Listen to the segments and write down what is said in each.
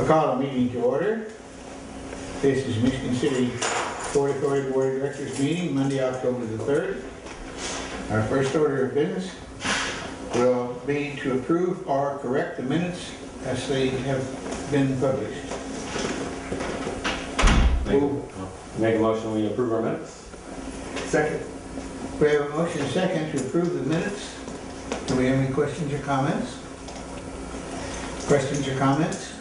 We'll call a meeting to order. This is Michigan City Port Authority Board of Directors meeting, Monday, October the 3rd. Our first order of business will be to approve or correct the minutes as they have been published. Make a motion, we approve our minutes. Second. We have a motion second to approve the minutes. Do we have any questions or comments? Questions or comments?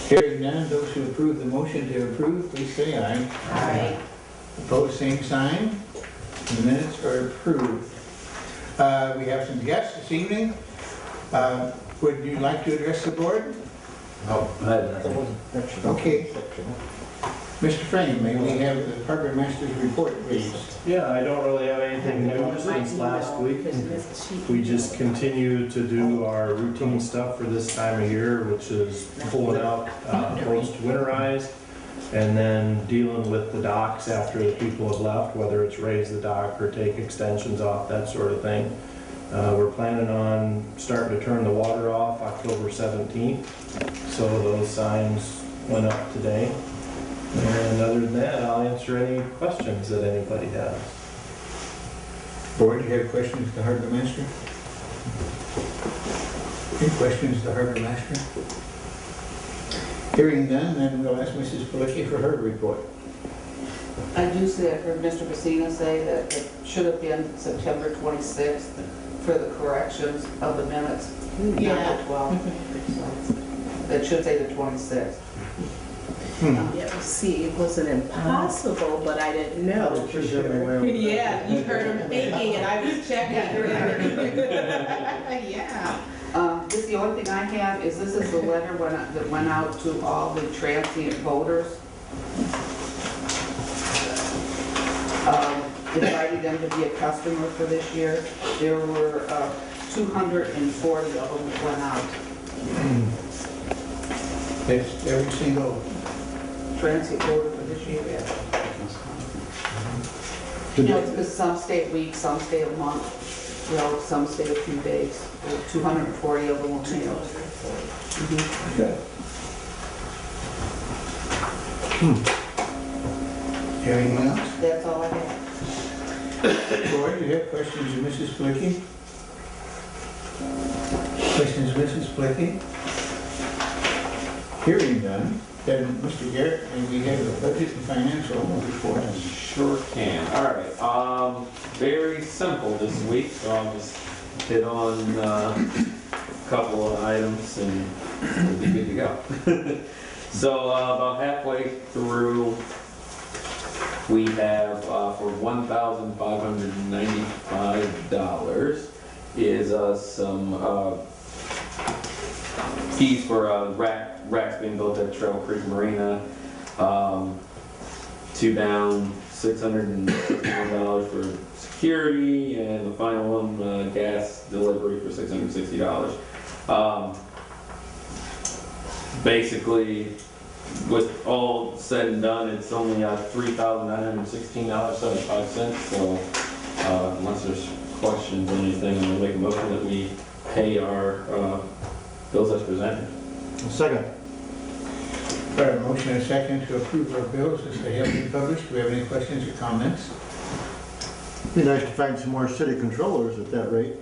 Hearing none, those who approve the motion to approve, please say aye. Aye. Opposed, same sign. The minutes are approved. We have some guests this evening. Would you like to address the board? No, I had nothing. Okay. Mr. Frame, may we have the harbor master's report, please? Yeah, I don't really have anything new since last week. We just continue to do our routine stuff for this time of year, which is pulling out boats to winterize and then dealing with the docks after the people have left, whether it's raise the dock or take extensions off, that sort of thing. We're planning on starting to turn the water off October 17th, so those signs went up today. And other than that, I'll answer any questions that anybody has. Board, do you have questions to the harbor master? Any questions to the harbor master? Hearing none, then we'll ask Mrs. Pelicki for her report. I do say, I've heard Mr. Messina say that it should have been September 26th for the corrections of the minutes, not the 12th. It should say the 26th. Yeah, see, it wasn't impossible, but I didn't know. Yeah, you heard him thinking, and I was checking. Yeah. This, the only thing I have is this is the letter that went out to all the transient voters, inviting them to be a customer for this year. There were 240 of them that went out. That's every single. Transient voter for this year, yeah. You know, it's because some stay a week, some stay a month, you know, some stay a few days. 240 of them will be out. Good. Anything else? That's all I have. Board, do you have questions of Mrs. Pelicki? Questions of Mrs. Pelicki? Hearing none, then Mr. Garrett, and we have a budget and financial report. Sure can. All right. Very simple this week, so I'll just hit on a couple of items and we'll be good to go. So about halfway through, we have for $1,595 is some fees for racks being built at Trail Creek Marina. Two down, $661 for security, and the final one, gas delivery for $660. Basically, with all said and done, it's only $3,916.75. So, unless there's questions or anything, I'm gonna make a motion that we pay our bills as presented. Second. We have a motion and a second to approve our bills as they have been published. Do we have any questions or comments? Be nice to find some more city controllers at that rate.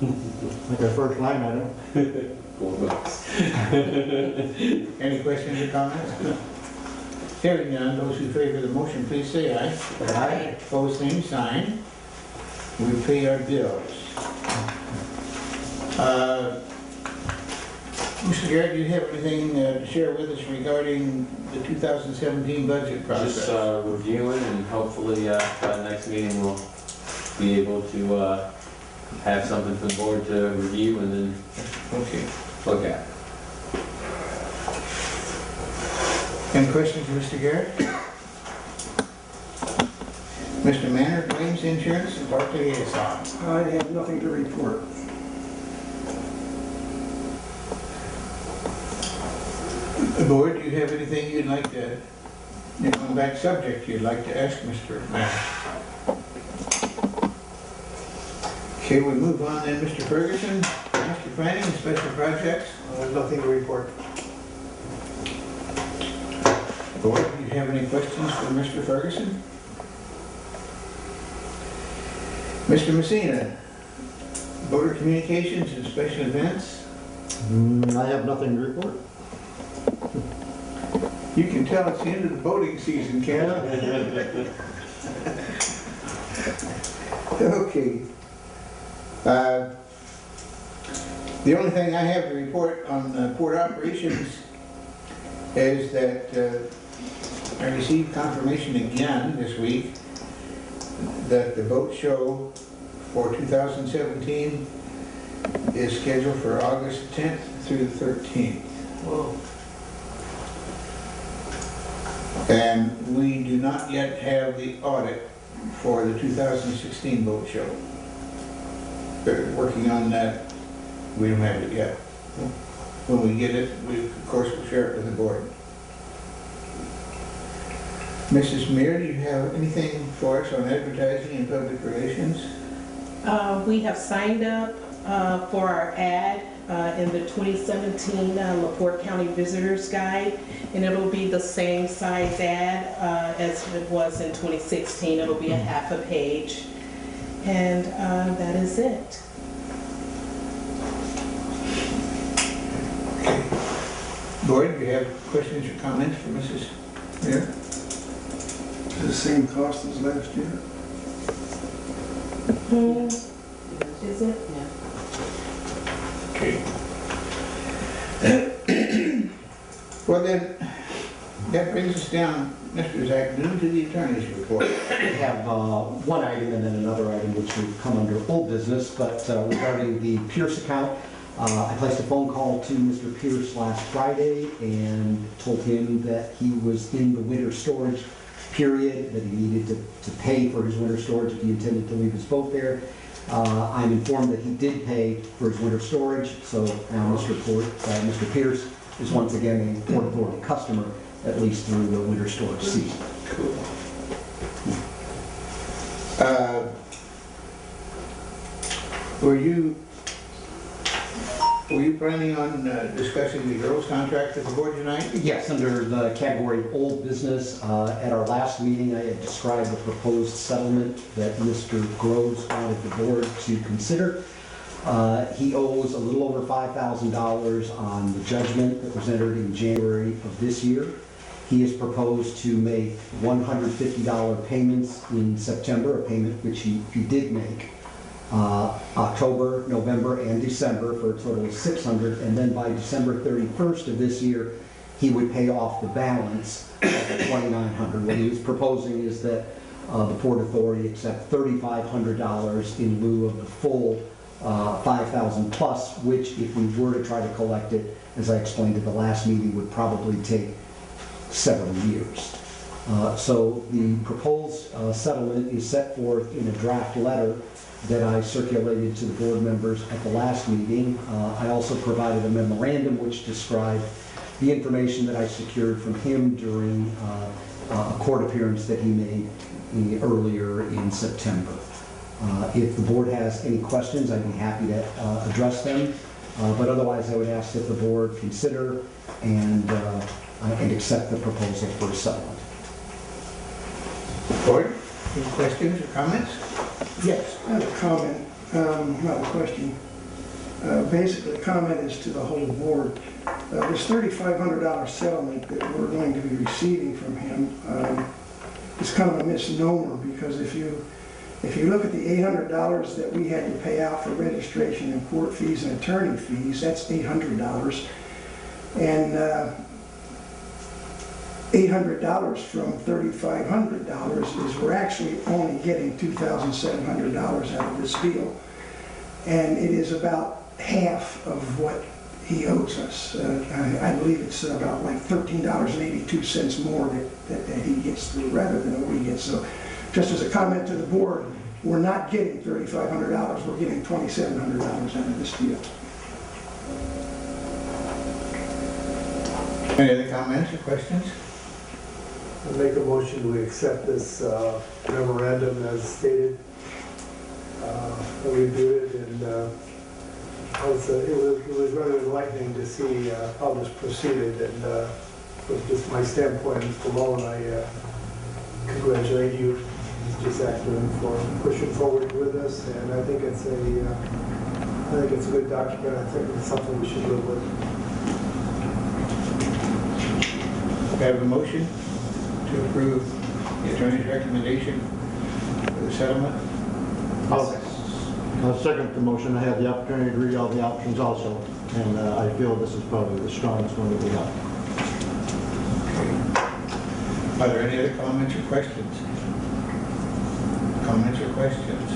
Like our first line item. Any questions or comments? Hearing none, those who favor the motion, please say aye. Aye. Opposed, same sign. We pay our bills. Mr. Garrett, do you have anything to share with us regarding the 2017 budget process? Just reviewing, and hopefully by the next meeting we'll be able to have something for the board to review and then look at. Any questions for Mr. Garrett? Mr. Manor, claims insurance and park liaison. I have nothing to report. The board, do you have anything you'd like to, on that subject, you'd like to ask Mr. Manor? Okay, we move on then, Mr. Ferguson, master planning and special projects. There's nothing to report. Board, do you have any questions for Mr. Ferguson? Mr. Messina, voter communications and special events? I have nothing to report. You can tell it's the end of the voting season, Ken. Okay. The only thing I have to report on port operations is that I received confirmation again this week that the boat show for 2017 is scheduled for August 10th through the 13th. Whoa. And we do not yet have the audit for the 2016 boat show. They're working on that. We don't have it yet. When we get it, we, of course, will share it with the board. Mrs. Meir, do you have anything for us on advertising and public relations? We have signed up for our ad in the 2017 LaPorte County Visitors Guide, and it'll be the same size ad as it was in 2016. It'll be a half a page, and that is it. Board, do you have questions or comments for Mrs. Meir? The same cost as last year? Is it? Okay. Well then, that brings us down, Mr. Zach Noon, to the attorney's report. We have one item and then another item which would come under old business, but regarding the Pierce account, I placed a phone call to Mr. Pierce last Friday and told him that he was in the winter storage period, that he needed to pay for his winter storage if he intended to leave his boat there. I'm informed that he did pay for his winter storage, so now Mr. Pierce is once again a Port Authority customer, at least through the winter storage season. Cool. Were you planning on discussing the girls' contract with the board tonight? Yes, under the category of old business, at our last meeting, I had described the proposed settlement that Mr. Groves wanted the board to consider. He owes a little over $5,000 on the judgment that was entered in January of this year. He has proposed to make $150 payments in September, a payment which he did make. October, November, and December for a total of $600, and then by December 31st of this year, he would pay off the balance of $2,900. What he was proposing is that the Port Authority accept $3,500 in lieu of the full $5,000 plus, which if we were to try to collect it, as I explained at the last meeting, would probably take several years. So the proposed settlement is set forth in a draft letter that I circulated to the board members at the last meeting. I also provided a memorandum which described the information that I secured from him during a court appearance that he made earlier in September. If the board has any questions, I'd be happy to address them, but otherwise I would ask that the board consider and accept the proposal for settlement. Board, any questions or comments? Yes. I have a comment, not a question. Basically, the comment is to the whole board. This $3,500 settlement that we're going to be receiving from him is kind of a misnomer, because if you look at the $800 that we had to pay out for registration and court fees and attorney fees, that's $800. And $800 from $3,500 is we're actually only getting $2,700 out of this deal. And it is about half of what he owes us. I believe it's about like $13.82 more that he gets through rather than what we get. So just as a comment to the board, we're not getting $3,500, we're getting $2,700 out of this deal. Any other comments or questions? I make a motion to accept this memorandum as stated. Reviewed it, and it was rather enlightening to see how this proceeded, and From just my standpoint, Mr. Mullen, I congratulate you, just acting for pushing forward with this, and I think it's a good document. I think it's something we should live with. We have a motion to approve the attorney's recommendation for the settlement. I'll second the motion. I had the opportunity to read all the options also, and I feel this is probably the strongest one that we have. Are there any other comments or questions? Comments or questions?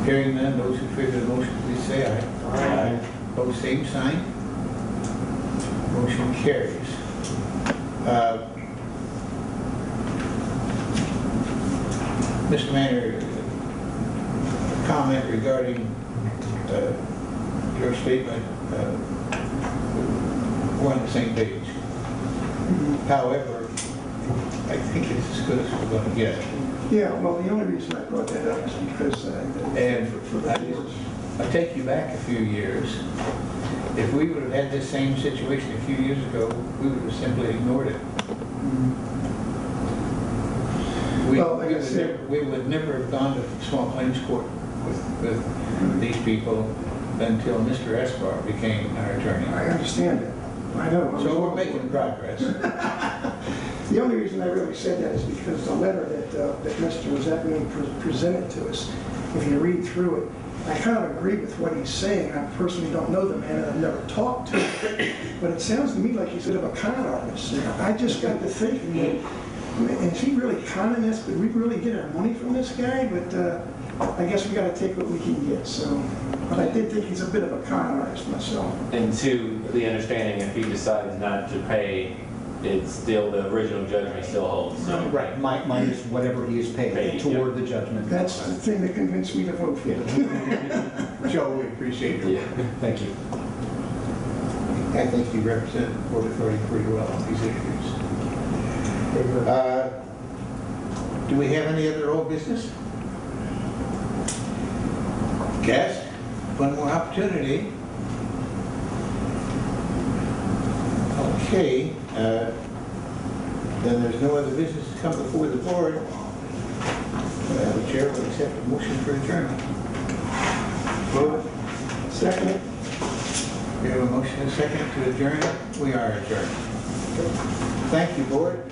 Hearing none, those in favor of the motion, please say aye. Aye. Opposed, same sign. Motion carries. Mr. Manor, comment regarding your statement, we're on the same page. However, I think it's as good as we're going to get. Yeah, well, the only reason I brought that up is because And for the boards. I'll take you back a few years. If we would have had this same situation a few years ago, we would have simply ignored it. Well, like I said- We would never have gone to small claims court with these people until Mr. Esbar became our attorney. I understand it. I know. So we're making progress. The only reason I really said that is because the letter that Mr. Zeppelin presented to us, if you read through it, I kind of agree with what he's saying. I personally don't know the man and I've never talked to him, but it sounds to me like he's a bit of a con artist. I just got to thinking, is he really conning us? Could we really get our money from this guy? But I guess we got to take what we can get. So, but I did think he's a bit of a con artist myself. And to the understanding, if he decides not to pay, it's still, the original judgment still holds. So Right, minus whatever he has paid Paid, toward the judgment. That's the thing that convinced me to vote for it. Joe, we appreciate your Yeah. work. Thank you. I think you represent the Port Authority pretty well on these issues. Do we have any other old business? Guest, one more opportunity. Okay, then there's no other business to come before the board. The chair will accept a motion for adjournment. Vote. Second. We have a motion and a second to adjourn. We are adjourned. Thank you, board.